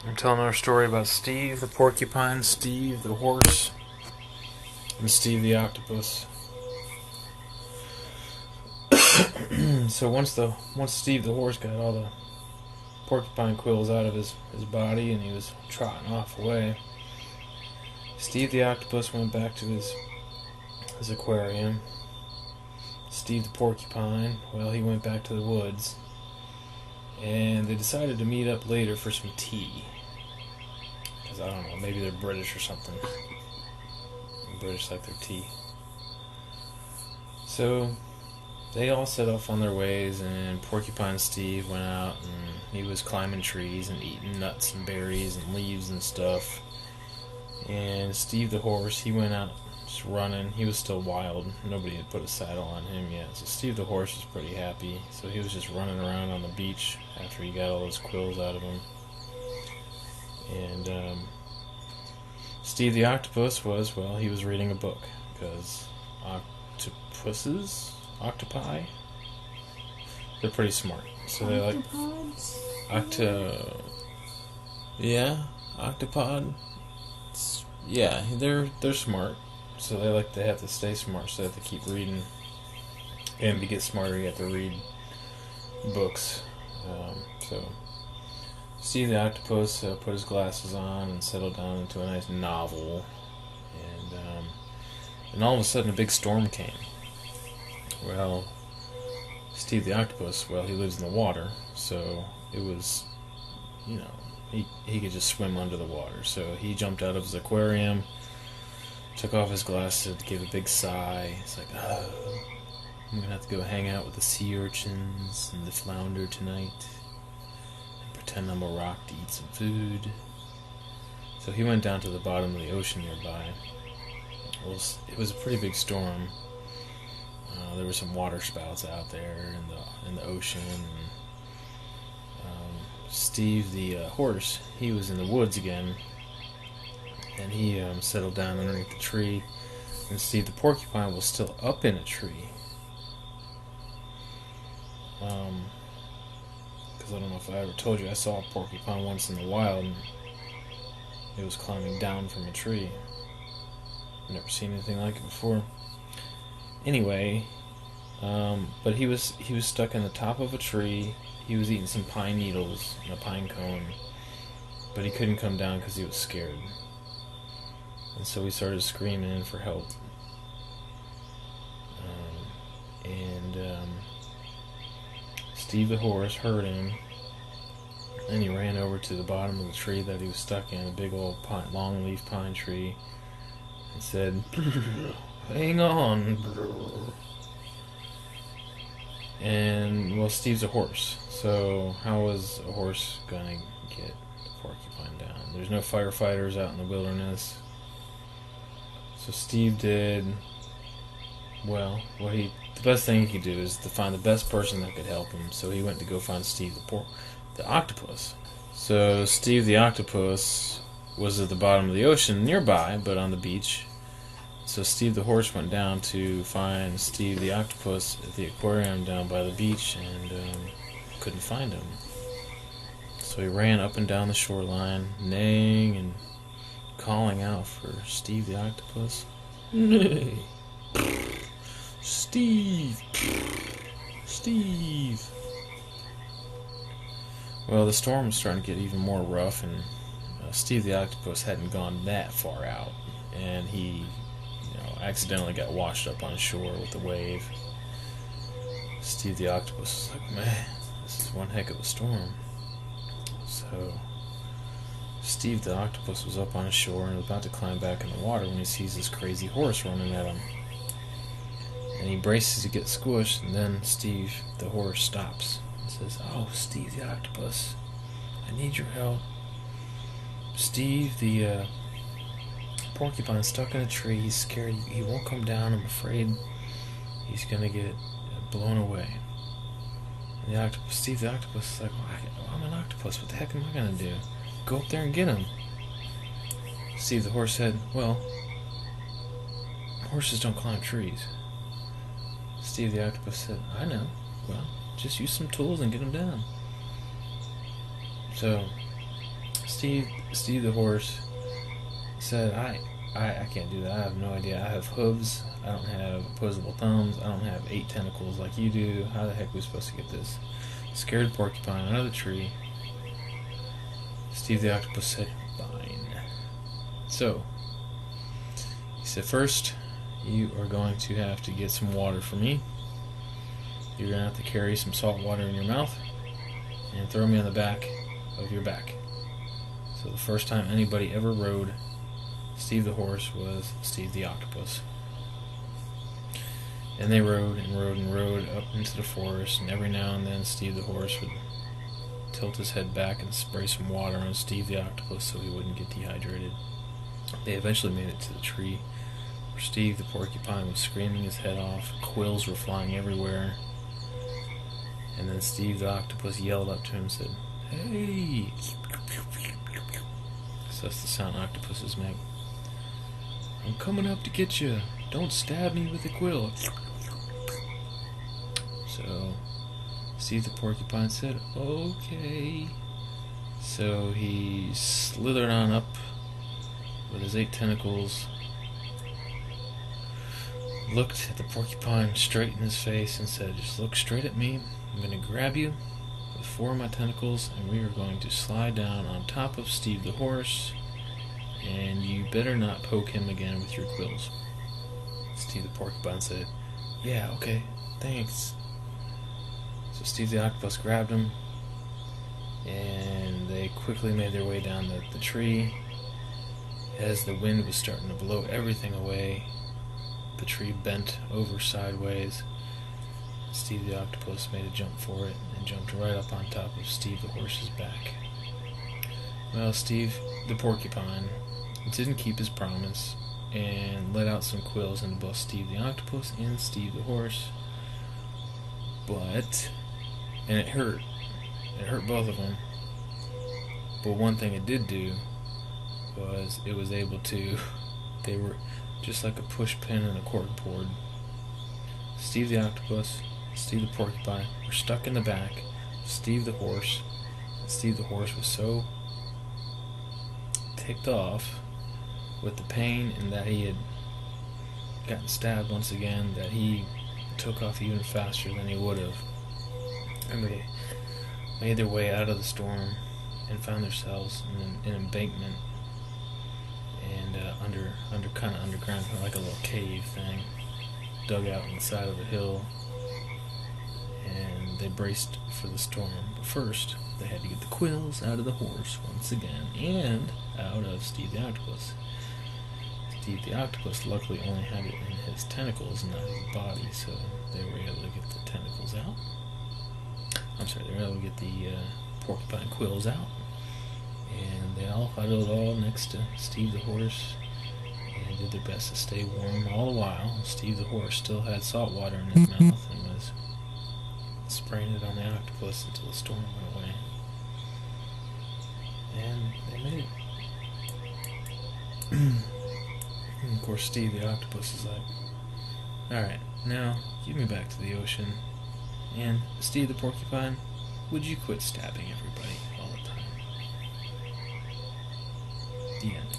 I'm telling our story about Steve the Porcupine, Steve the Horse, and Steve the Octopus. So once Steve the Horse got all the porcupine quills out of his body and he was trotting off away, Steve the Octopus went back to his aquarium. Steve the Porcupine, well, he went back to the woods, and they decided to meet up later for some tea. Because I don't know, maybe they're British or something. The British like their tea. So they all set off on their ways, and Porcupine Steve went out and he was climbing trees and eating nuts and berries and leaves and stuff. And Steve the Horse, he went out just running. He was still wild. Nobody had put a saddle on him yet. So Steve the Horse was pretty happy. So he was just running around on the beach after he got all those quills out of him. And Steve the Octopus was, well, he was reading a book. Because octopi, they're pretty smart. So they like... Yeah, octopod. Yeah, they're smart. So they have to stay smart, so they have to keep reading. And to get smarter, you have to read books. So Steve the Octopus put his glasses on and settled down into a nice novel. And all of a sudden a big storm came. Well, Steve the Octopus, well, he lives in the water, so it was, he could just swim under the water. So he jumped out of his aquarium, took off his glasses, gave a big sigh. It's like, oh, I'm going to have to go hang out with the sea urchins and the flounder tonight and pretend I'm a rock to eat some food. So he went down to the bottom of the ocean nearby. It was a pretty big storm. There were some water spouts out there in the ocean. And, Steve the Horse, he was in the woods again. And he settled down underneath the tree. And Steve the Porcupine was still up in a tree. Because I don't know if I ever told you, I saw a porcupine once in the wild. And it was climbing down from a tree. I've never seen anything like it before. Anyway, but he was stuck in the top of a tree. He was eating some pine needles and a pine cone. But he couldn't come down because he was scared. And so he started screaming for help. Steve the Horse heard him, and he ran over to the bottom of the tree that he was stuck in, a big old long leaf pine tree, and said, "Hang on." And, well, Steve's a horse, so how was a horse gonna get the porcupine down? There's no firefighters out in the wilderness. So Steve did, well, the best thing he could do is to find the best person that could help him. So he went to go find Steve the Octopus. So Steve the Octopus was at the bottom of the ocean nearby, but on the beach. So Steve the Horse went down to find Steve the Octopus at the aquarium down by the beach, and couldn't find him. So he ran up and down the shoreline, neighing and calling out for Steve the Octopus. Nay, Steve, Steve. Well, the storm was starting to get even more rough, and Steve the Octopus hadn't gone that far out, and he, accidentally got washed up on shore with the wave. Steve the Octopus was like, man, this is one heck of a storm. So Steve the Octopus was up on the shore and was about to climb back in the water when he sees this crazy horse running at him. And he braces to get squished, and then Steve the Horse stops and says, "Oh, Steve the Octopus, I need your help. Steve the porcupine's stuck in a tree. He's scared. He won't come down. I'm afraid he's going to get blown away." And Steve the Octopus is like, well, I'm an octopus. What the heck am I going to do? Go up there and get him. Steve the Horse said, well, horses don't climb trees. Steve the Octopus said, I know. Well, just use some tools and get him down. So Steve the horse said, I can't do that. I have no idea. I have hooves. I don't have opposable thumbs. I don't have 8 tentacles like you do. How the heck are we supposed to get this scared porcupine out of the tree? Steve the Octopus said, fine. So, he said, first, you are going to have to get some water for me. You're going to have to carry some salt water in your mouth and throw me on the back of your back. So the first time anybody ever rode Steve the horse was Steve the Octopus. And they rode and rode and rode up into the forest, and every now and then Steve the horse would tilt his head back and spray some water on Steve the Octopus so he wouldn't get dehydrated. They eventually made it to the tree where Steve the Porcupine was screaming his head off, quills were flying everywhere, and then Steve the Octopus yelled up to him and said, "Hey!" So that's the sound octopuses make. "I'm coming up to get you. Don't stab me with a quill." So Steve the Porcupine said, "Okay." So he slithered on up with his 8 tentacles, looked at the porcupine straight in his face and said, "Just look straight at me. I'm going to grab you with 4 of my tentacles, and we are going to slide down on top of Steve the horse, and you better not poke him again with your quills." Steve the Porcupine said, "Yeah, okay, thanks." So Steve the Octopus grabbed him, and they quickly made their way down the tree. As the wind was starting to blow everything away, the tree bent over sideways. Steve the Octopus made a jump for it and jumped right up on top of Steve the horse's back. Well, Steve the Porcupine didn't keep his promise and let out some quills into both Steve the Octopus and Steve the horse. And it hurt. It hurt both of them. But one thing it did do was it was able to, they were just like a push pin and a cork board. Steve the Octopus, Steve the Porcupine were stuck in the back of Steve the horse. Steve the horse was so ticked off with the pain and that he had gotten stabbed once again that he took off even faster than he would have. And they made their way out of the storm and found themselves in an embankment and under kind of underground, kind of like a little cave thing, dug out on the side of a hill. And they braced for the storm. But first, they had to get the quills out of the horse once again, and out of Steve the Octopus. Steve the Octopus luckily only had it in his tentacles, not his body, so they were able to get the tentacles out. They were able to get the porcupine quills out. And they all huddled all next to Steve the horse and did their best to stay warm all the while. Steve the horse still had salt water in his mouth and was spraying it on the octopus until the storm went away. And they made it. And of course Steve the Octopus is like, "Alright, now give me back to the ocean. And Steve the Porcupine, would you quit stabbing everybody all the time?" The end.